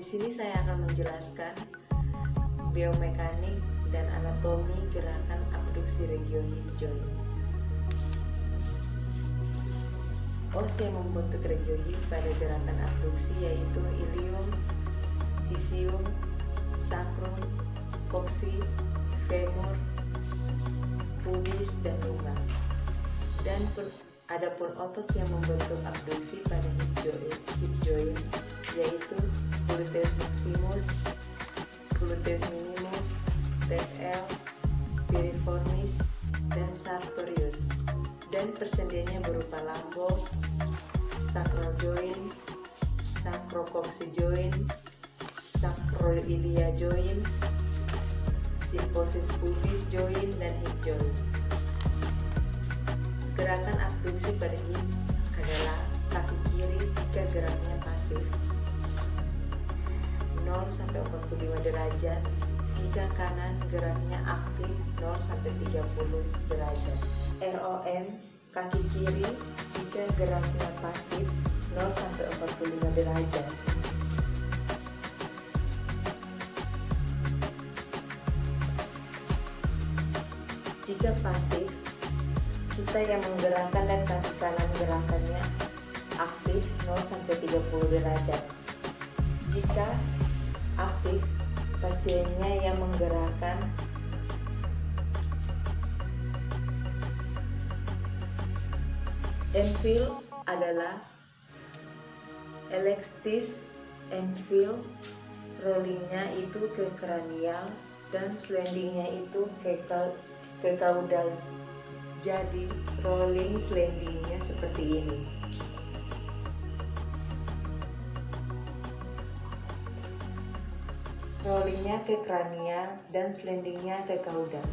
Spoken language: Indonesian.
sini saya akan menjelaskan biomekanik dan anatomi gerakan abduksi regioid joint. Os yang membentuk regioid pada gerakan abduksi yaitu ilium, ischium, sacrum, coccyx, femur, pubis, dan lumbar. Dan adapun otot yang membentuk abduksi pada hip joint yaitu gluteus maximus, gluteus minimus, TL, piriformis, dan sartorius. Dan persendiannya berupa lambung, sacral joint, sacrococcygeal joint, sacroiliac joint, symphysis pubis joint, dan hip joint. Gerakan abduksi pada hip adalah kaki kiri jika geraknya pasif 0-45 derajat, jika kanan geraknya aktif 0-30 derajat. ROM kaki kiri jika geraknya pasif 0-45 derajat. Jika pasif, kita yang menggerakkan dan kaki kanan gerakannya aktif 0-30 derajat. Jika aktif, pasiennya yang menggerakkan Enfield adalah elastis Enfield, rollingnya itu ke kranial dan slidingnya itu ke caudal. Jadi rolling slidingnya seperti ini. Rollingnya ke kranial dan slidingnya ke caudal.